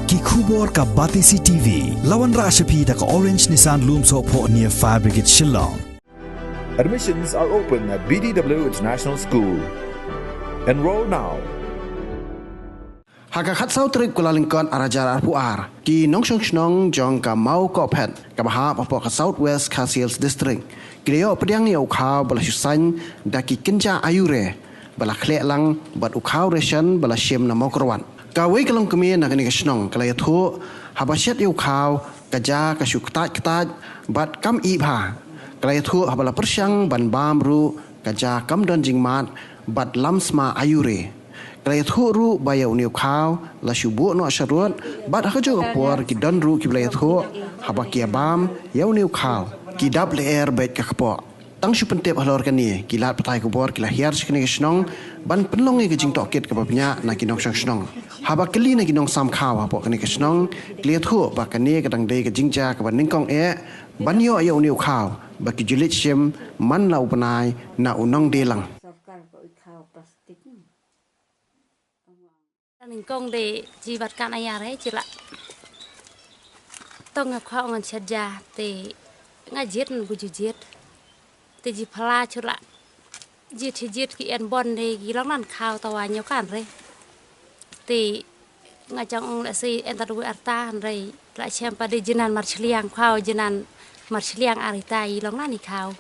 ki khubor ka Batisi TV lawan ra shapi da ka Orange Nissan Lumso pho near Fire Brigade Shillong. Admissions are open at BDW International School. Enroll now. Haka khat sau trip Kuala Lingkon arajar arpuar ki nongshong snong jong ka mau ko phet ka baha pa ka Southwest Khasiels District krio pediang ni ukhaw bala susan da ki kenja ayure bala khlek lang bat ukhaw reshan bala shem na mokrwan ka wei kalong kemi na kani snong kala yathu habashet ukhaw ka ja ka shuktat bat kam i bha kala yathu habala persyang ban bam ru ka ja kam don jingmat bat lamsma ayure Kaya thu bayau niu kau la shubu no asharut bat hajo kapor ki don ru ki blaya thu habaki abam yau niu kau ki dab le air bet ka kapor tang shu pentep halor kani ki lat patai kapor ki la hiar skini snong ban penlong ki jing toket ka babnya na ki nok snong habakli na ki nong sam kau hapo kani ka snong klia thu ba kani ka dang dei ka jingja ka ban ningkong ban yo yau niu kau ba ki julit shem man la upanai na unong delang Mình công để chỉ vật cạn ai đấy chị lạ tông ngọc họ ngon chặt già thì ngay giết mình bùi giết thì chỉ pha cho lạ giết thì giết cái ăn bon thì cái lăng nàn khao tàu nhiều cản đấy thì ngay trong lại si ăn tàu arta rồi lại xem pa đi jinan marchliang khao jinan marchliang arita y lăng nàn khao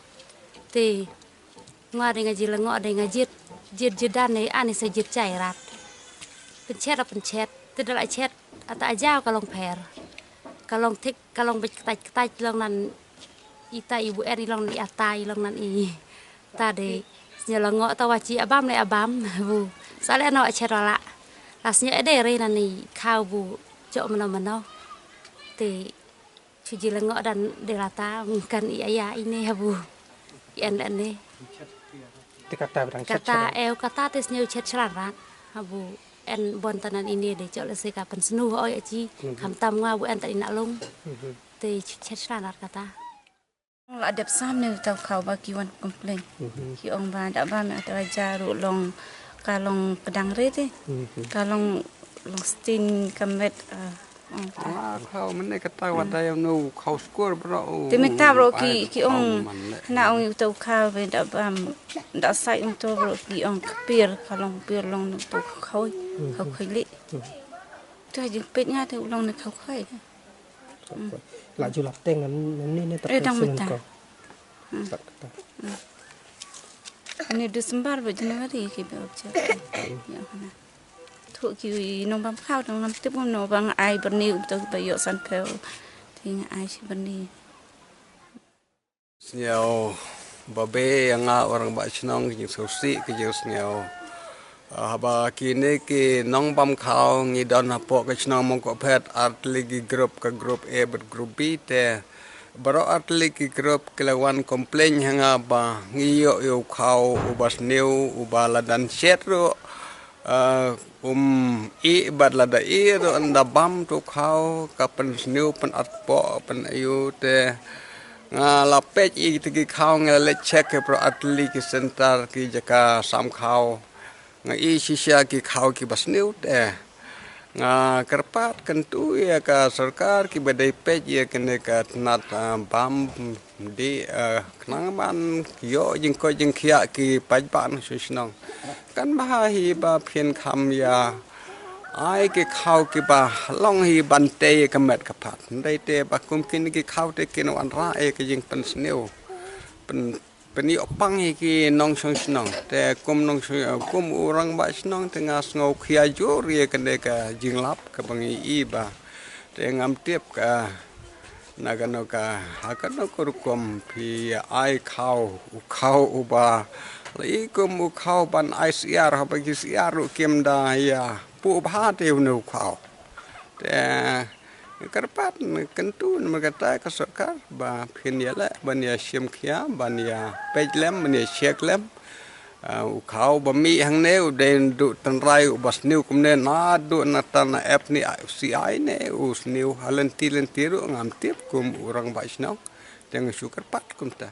thì ngoài đây ngay gì là ngọ đây ngay giết đan này anh sẽ giết chảy rạt pencet tidak lại chat atau aja kalau per kalau tik kalau betai long nan ita ibu eri long ni atai long nan i tadi nyala ngok tawaci abam le abam bu sale no chat la rasnya ede re nan ni khau bu cok mana te cuci lengok dan delata mungkin iya ini bu en ne kata kata tes new chat selarat bu en bon tanan ini de cok lese kapan senu oi aji kam tam nga bu en ta ina long te chat selarat kata ada pesan ni tau kau bagi wan komplain ki ong ba dak ba me aja ru long kalong pedang re te kalong long stin kamet kau mana kata wada yang nu kau skor bro te meta bro ki ong na ong tau kau be dak ba dak sai ong to bro ki ong pir kalong pir long nu tu khoi khau khoi li tu ji pet nya te long nu khau khoi lại du lịch tên nên tập sinh ko ini Desember ba Januari ki be obje ya hana thu ki nong bam khao nong nam tip no bang ai berniu to ba yo san pel thì ai si berni Snyao babe yang orang ba chnong ki sosi ki yo snyao haba kini ki nong bam khao ngi don hapo ka chnong mong ko phet atlegi group ka group A but group B te baro atlegi group kelawan komplain hanga ba ngi yo khao ubas new ubala dan chetro i badla da i ro anda bam tu khao kapan new pen atpo pen ayu te la page i ti khao ngale check pro atlegi center ki jaka sam khao ngai sisya ki khau ki basniu te nga kerpat kentu ya ka sarkar ki badai pej ya kene ka nat bam di knangman yo jing ko jing khia ki pajban susnong kan ma hi ba phien kham ya ai ki khau ki ba long hi bante ka met ka phat dai te ba kum kin ki khau te kin wan ra e ki jing pen sniu pen Peni opang iki nong snong te kum nong kum orang ba snong tengah ngau khia jo rie kene ka jinglap ka bangi i ba te ngam tiep ka nagano ka hakano kurkum phi ai khau uba lai kum u khau ban ai siar ha ba ki siar ru kem da ya pu bha te nu khau te kerpat kentu mereka ka sarkar ba phin ya la ban ya shem khia ban ya pejlem ban ya sheklem u khau ba mi hang ne u den du tan rai u bas new kum ne na du na tan app ni si ai ne u new halen tiru ngam tip kum urang ba snong teng su kerpat kum ta